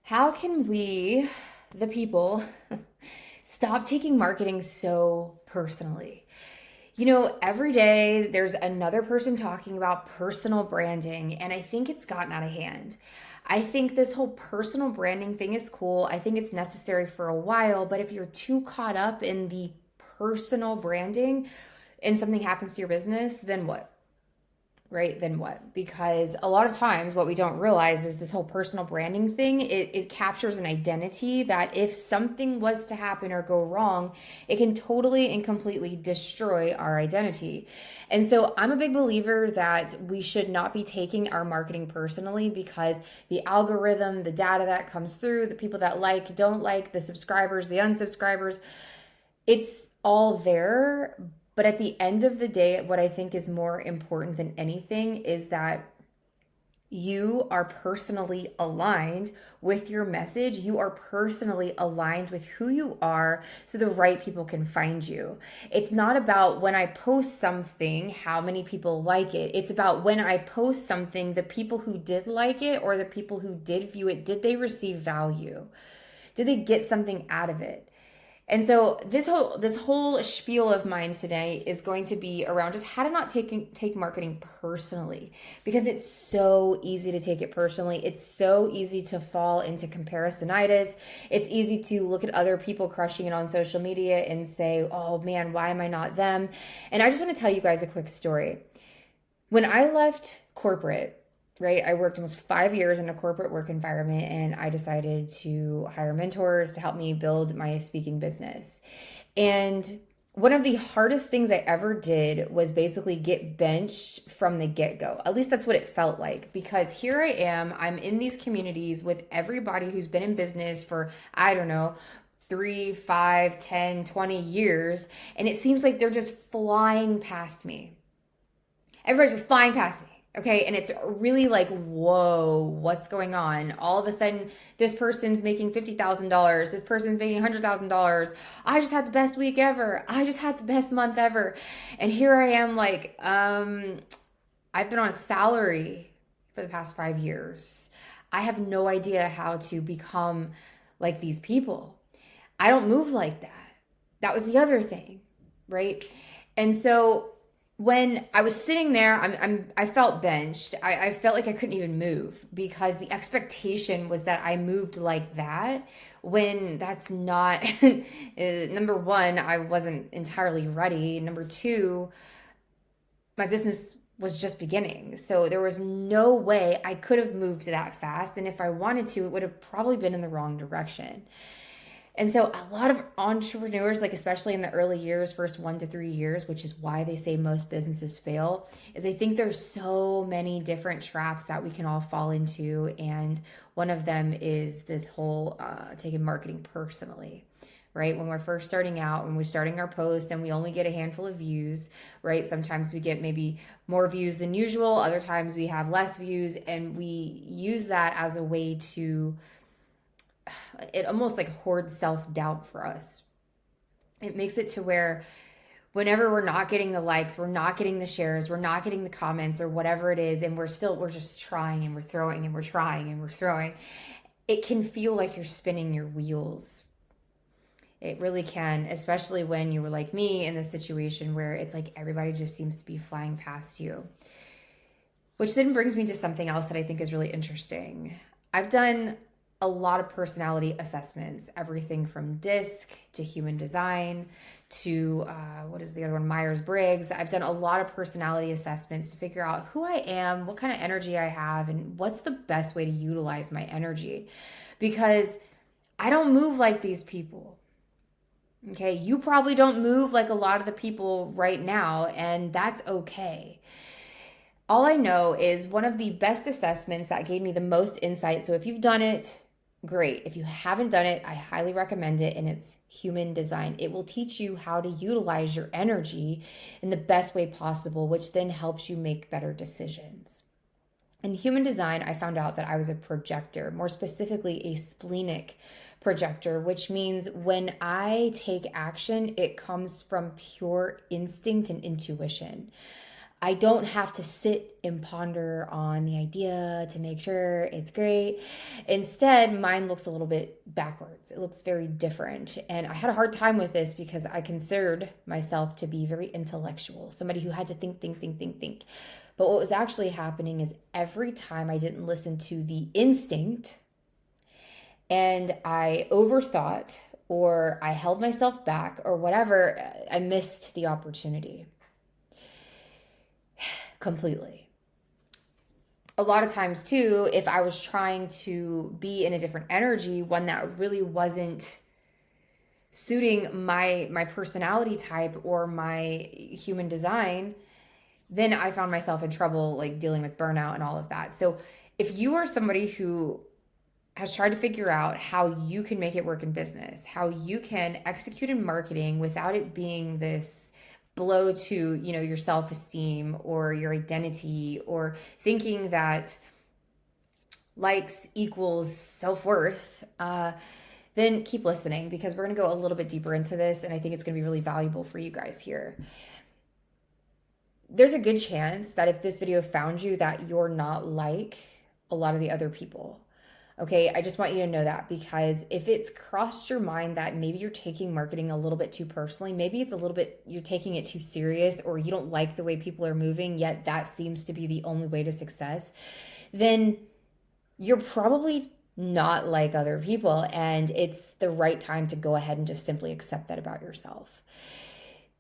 How can we, the people, stop taking marketing so personally? Every day there's another person talking about personal branding, and I think it's gotten out of hand. I think this whole personal branding thing is cool. I think it's necessary for a while, but if you're too caught up in the personal branding and something happens to your business, then what? Right? Then what? Because a lot of times what we don't realize is this whole personal branding thing, it captures an identity that if something was to happen or go wrong, it can totally and completely destroy our identity. And so I'm a big believer that we should not be taking our marketing personally because the algorithm, the data that comes through, the people that like, don't like, the subscribers, the unsubscribers, it's all there. But at the end of the day, what I think is more important than anything is that you are personally aligned with your message. You are personally aligned with who you are so the right people can find you. It's not about when I post something, how many people like it. It's about when I post something, the people who did like it or the people who did view it, did they receive value? Did they get something out of it? And so this whole spiel of mine today is going to be around just how to not take marketing personally, because it's so easy to take it personally. It's so easy to fall into comparisonitis. It's easy to look at other people crushing it on social media and say, "Oh man, why am I not them?" And I just want to tell you guys a quick story. When I left corporate, right, I worked almost 5 years in a corporate work environment and I decided to hire mentors to help me build my speaking business. And one of the hardest things I ever did was basically get benched from the get go. At least that's what it felt like, because here I am, I'm in these communities with everybody who's been in business for, I don't know, 3, 5, 10, 20 years. And it seems like they're just flying past me. Everybody's just flying past me. Okay. And it's really like, whoa, what's going on? All of a sudden, this person's making $50,000. This person's making $100,000. I just had the best week ever. I just had the best month ever. And here I am, like, I've been on a salary for the past 5 years. I have no idea how to become like these people. I don't move like that. That was the other thing, right? And so when I was sitting there, I felt benched. I felt like I couldn't even move because the expectation was that I moved like that when that's not, number one, I wasn't entirely ready. Number two, my business was just beginning. So there was no way I could have moved that fast. And if I wanted to, it would have probably been in the wrong direction. And so a lot of entrepreneurs, like especially in the early years, first 1 to 3 years, which is why they say most businesses fail, is I think there's so many different traps that we can all fall into. And one of them is this whole taking marketing personally, right? When we're first starting out, when we're starting our post and we only get a handful of views, right? Sometimes we get maybe more views than usual. Other times we have less views, and we use that as a way to, it almost like hoards self-doubt for us. It makes it to where whenever we're not getting the likes, we're not getting the shares, we're not getting the comments or whatever it is, and we're just trying and we're throwing and we're trying and we're throwing, it can feel like you're spinning your wheels. It really can, especially when you were like me in this situation where it's like everybody just seems to be flying past you. Which then brings me to something else that I think is really interesting. I've done a lot of personality assessments, everything from DISC to human design to what is the other one, Myers-Briggs. I've done a lot of personality assessments to figure out who I am, what kind of energy I have, and what's the best way to utilize my energy. Because I don't move like these people. Okay, you probably don't move like a lot of the people right now, and that's okay. All I know is one of the best assessments that gave me the most insight. So if you've done it, great. If you haven't done it, I highly recommend it, and it's human design. It will teach you how to utilize your energy in the best way possible, which then helps you make better decisions. In human design, I found out that I was a projector, more specifically a splenic projector, which means when I take action, it comes from pure instinct and intuition. I don't have to sit and ponder on the idea to make sure it's great. Instead, mine looks a little bit backwards. It looks very different. And I had a hard time with this because I considered myself to be very intellectual, somebody who had to think. But what was actually happening is every time I didn't listen to the instinct and I overthought or I held myself back or whatever, I missed the opportunity completely. A lot of times too, if I was trying to be in a different energy, one that really wasn't suiting my personality type or my human design, then I found myself in trouble, like dealing with burnout and all of that. So if you are somebody who has tried to figure out how you can make it work in business, how you can execute in marketing without it being this blow to, your self-esteem or your identity, or thinking that likes equals self-worth, then keep listening, because we're going to go a little bit deeper into this, and I think it's going to be really valuable for you guys here. There's a good chance that if this video found you, that you're not like a lot of the other people. Okay, I just want you to know that, because if it's crossed your mind that maybe you're taking marketing a little bit too personally, maybe it's a little bit, you're taking it too serious, or you don't like the way people are moving, yet that seems to be the only way to success, then you're probably not like other people, and it's the right time to go ahead and just simply accept that about yourself.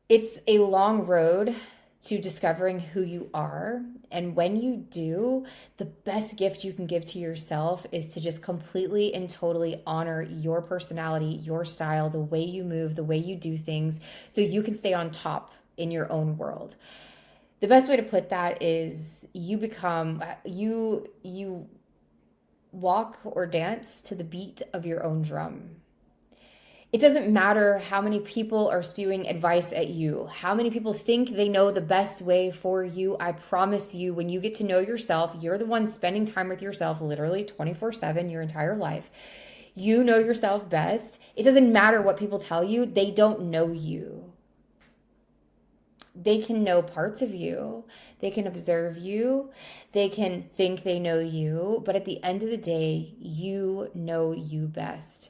It's a long road to discovering who you are. And when you do, the best gift you can give to yourself is to just completely and totally honor your personality, your style, the way you move, the way you do things, so you can stay on top in your own world. The best way to put that is you walk or dance to the beat of your own drum. It doesn't matter how many people are spewing advice at you, how many people think they know the best way for you. I promise you, when you get to know yourself, you're the one spending time with yourself literally 24/7 your entire life. You know yourself best. It doesn't matter what people tell you. They don't know you. They can know parts of you. They can observe you. They can think they know you. But at the end of the day, you know you best.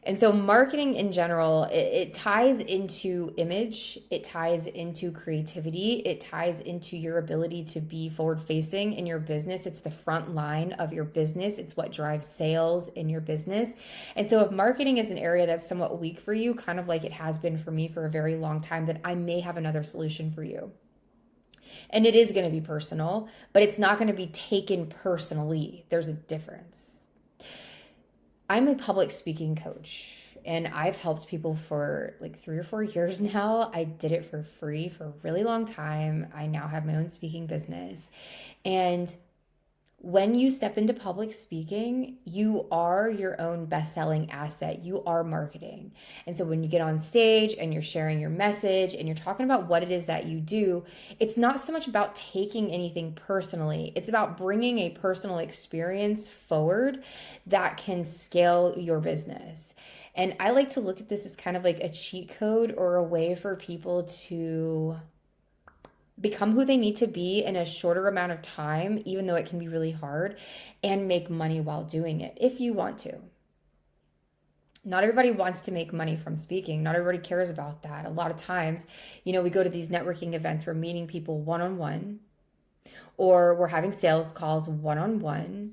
And so marketing in general, it ties into image, it ties into creativity, it ties into your ability to be forward facing in your business. It's the front line of your business. It's what drives sales in your business. And so if marketing is an area that's somewhat weak for you, kind of like it has been for me for a very long time, then I may have another solution for you. And it is going to be personal, but it's not going to be taken personally. There's a difference. I'm a public speaking coach, and I've helped people for like 3 or 4 years now. I did it for free for a really long time. I now have my own speaking business. And when you step into public speaking, you are your own best-selling asset. You are marketing. And so when you get on stage and you're sharing your message and you're talking about what it is that you do, it's not so much about taking anything personally. It's about bringing a personal experience forward that can scale your business. And I like to look at this as kind of like a cheat code, or a way for people to become who they need to be in a shorter amount of time, even though it can be really hard, and make money while doing it if you want to. Not everybody wants to make money from speaking. Not everybody cares about that. A lot of times, we go to these networking events, we're meeting people one-on-one, or we're having sales calls one-on-one.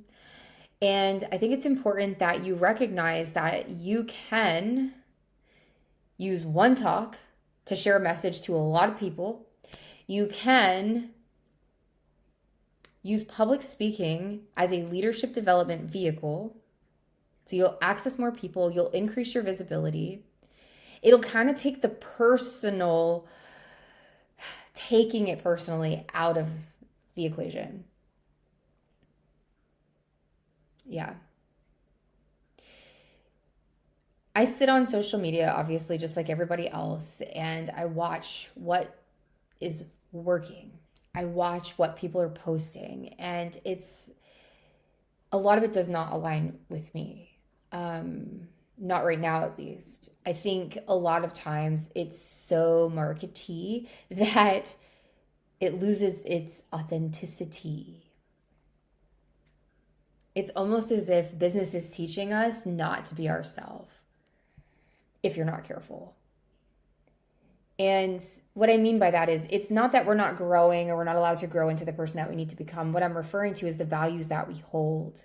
And I think it's important that you recognize that you can use one talk to share a message to a lot of people. You can use public speaking as a leadership development vehicle. So you'll access more people, you'll increase your visibility. It'll kind of take the taking it personally out of the equation. Yeah. I sit on social media, obviously, just like everybody else, and I watch what is working. I watch what people are posting, and a lot of it does not align with me. Not right now, at least. I think a lot of times it's so markety that it loses its authenticity. It's almost as if business is teaching us not to be ourselves if you're not careful. And what I mean by that is it's not that we're not growing or we're not allowed to grow into the person that we need to become. What I'm referring to is the values that we hold,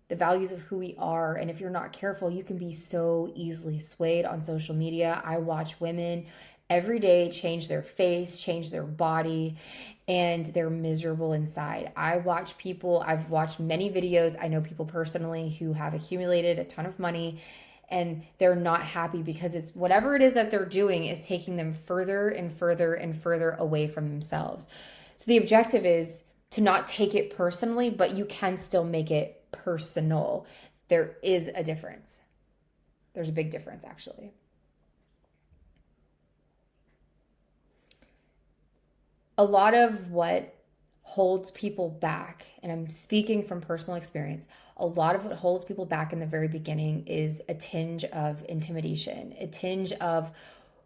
the values of who we are. And if you're not careful, you can be so easily swayed on social media. I watch women every day change their face, change their body, and they're miserable inside. I've watched many videos. I know people personally who have accumulated a ton of money and they're not happy because it's whatever it is that they're doing is taking them further and further and further away from themselves. So the objective is to not take it personally, but you can still make it personal. There is a difference. There's a big difference, actually. A lot of what holds people back, and I'm speaking from personal experience, a lot of what holds people back in the very beginning is a tinge of intimidation, a tinge of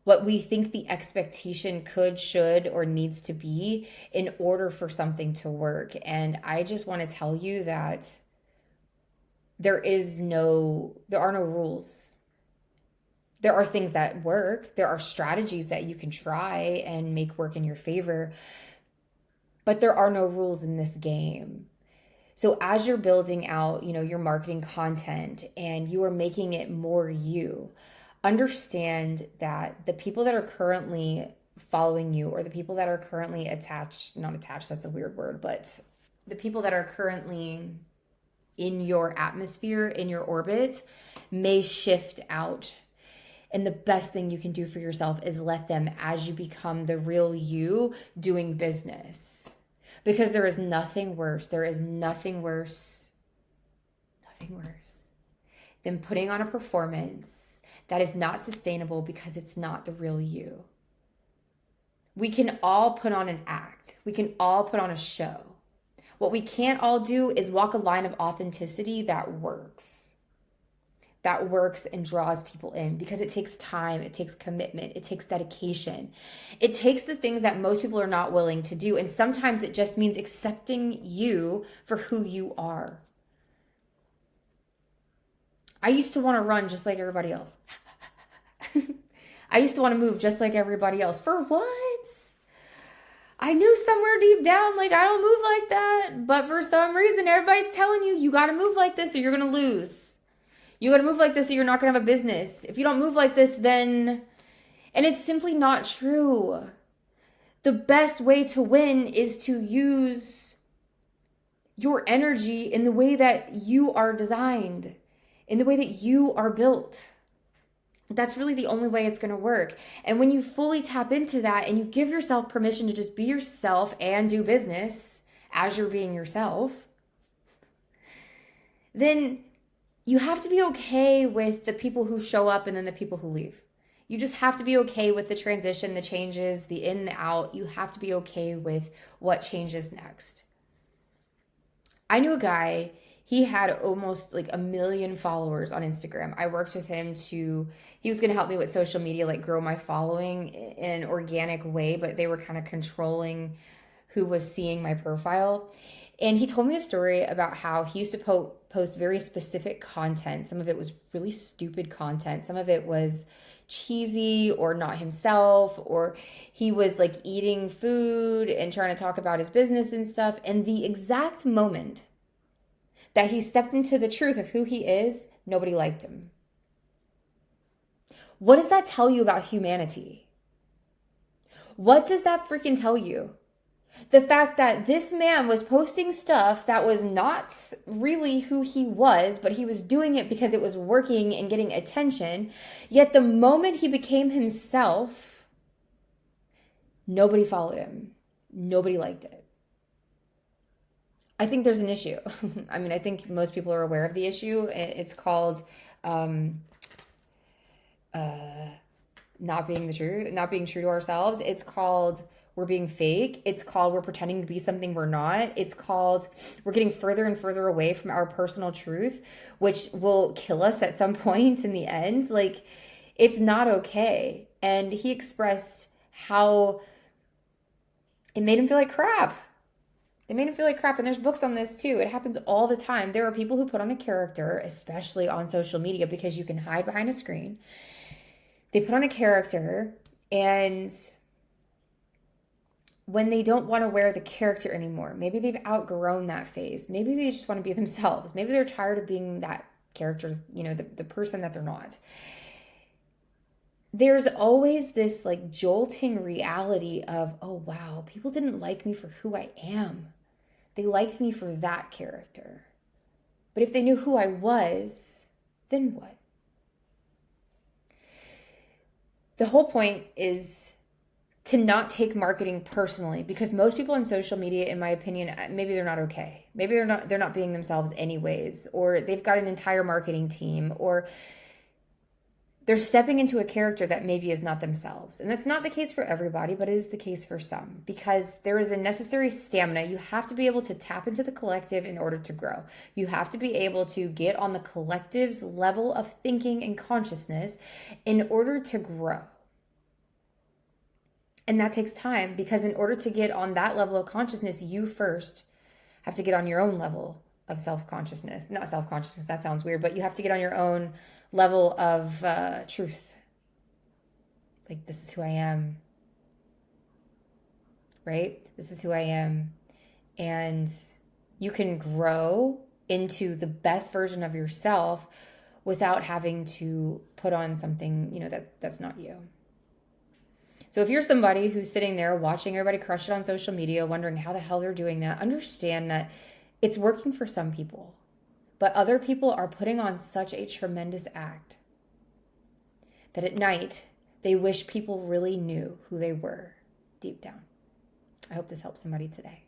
what we think the expectation could, should, or needs to be in order for something to work. And I just want to tell you that there are no rules. There are things that work. There are strategies that you can try and make work in your favor. But there are no rules in this game. So as you're building out, your marketing content and you are making it more you, understand that the people that are currently following you or the people that are currently not attached, that's a weird word, but the people that are currently in your atmosphere, in your orbit, may shift out. And the best thing you can do for yourself is let them, as you become the real you, doing business. Because there is nothing worse than putting on a performance that is not sustainable because it's not the real you. We can all put on an act. We can all put on a show. What we can't all do is walk a line of authenticity that works and draws people in, because it takes time, it takes commitment, it takes dedication. It takes the things that most people are not willing to do. And sometimes it just means accepting you for who you are. I used to want to run just like everybody else. I used to want to move just like everybody else. For what? I knew somewhere deep down, I don't move like that. But for some reason, everybody's telling you got to move like this or you're going to lose. You got to move like this or you're not going to have a business. If you don't move like this, then... And it's simply not true. The best way to win is to use your energy in the way that you are designed, in the way that you are built. That's really the only way it's going to work. And when you fully tap into that and you give yourself permission to just be yourself and do business as you're being yourself, then you have to be okay with the people who show up and then the people who leave. You just have to be okay with the transition, the changes, the in, the out. You have to be okay with what changes next. I knew a guy, he had almost 1 million followers on Instagram. I worked with him he was going to help me with social media, grow my following in an organic way, but they were kind of controlling who was seeing my profile. And he told me a story about how he used to post very specific content. Some of it was really stupid content. Some of it was cheesy or not himself, or he was eating food and trying to talk about his business and stuff. And the exact moment that he stepped into the truth of who he is, nobody liked him. What does that tell you about humanity? What does that freaking tell you? The fact that this man was posting stuff that was not really who he was, but he was doing it because it was working and getting attention. Yet the moment he became himself, nobody followed him. Nobody liked it. I think there's an issue. I think most people are aware of the issue. It's called not being true to ourselves. It's called we're being fake. It's called we're pretending to be something we're not. It's called we're getting further and further away from our personal truth, which will kill us at some point in the end. It's not okay. And he expressed how it made him feel like crap. They made him feel like crap. And there's books on this too. It happens all the time. There are people who put on a character, especially on social media, because you can hide behind a screen. They put on a character, and when they don't want to wear the character anymore, maybe they've outgrown that phase. Maybe they just want to be themselves. Maybe they're tired of being that character, the person that they're not. There's always this like jolting reality of, oh wow, people didn't like me for who I am. They liked me for that character. But if they knew who I was, then what? The whole point is to not take marketing personally, because most people on social media, in my opinion, maybe they're not okay. Maybe they're not being themselves anyways, or they've got an entire marketing team, or they're stepping into a character that maybe is not themselves. And that's not the case for everybody, but it is the case for some, because there is a necessary stamina. You have to be able to tap into the collective in order to grow. You have to be able to get on the collective's level of thinking and consciousness in order to grow. And that takes time, because in order to get on that level of consciousness, you first have to get on your own level of self-consciousness. Not self-consciousness, that sounds weird, but you have to get on your own level of truth. Like, this is who I am, right? This is who I am. And you can grow into the best version of yourself without having to put on something, that's not you. So if you're somebody who's sitting there watching everybody crush it on social media, wondering how the hell they're doing that, understand that it's working for some people, but other people are putting on such a tremendous act that at night they wish people really knew who they were deep down. I hope this helps somebody today.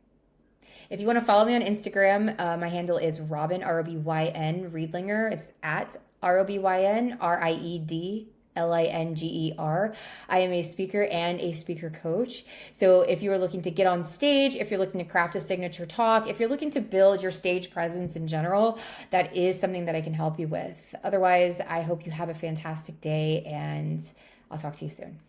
If you want to follow me on Instagram, my handle is Robyn, Robyn Riedlinger. It's at Robyn Riedlinger. I am a speaker and a speaker coach. So if you are looking to get on stage, if you're looking to craft a signature talk, if you're looking to build your stage presence in general, that is something that I can help you with. Otherwise, I hope you have a fantastic day, and I'll talk to you soon.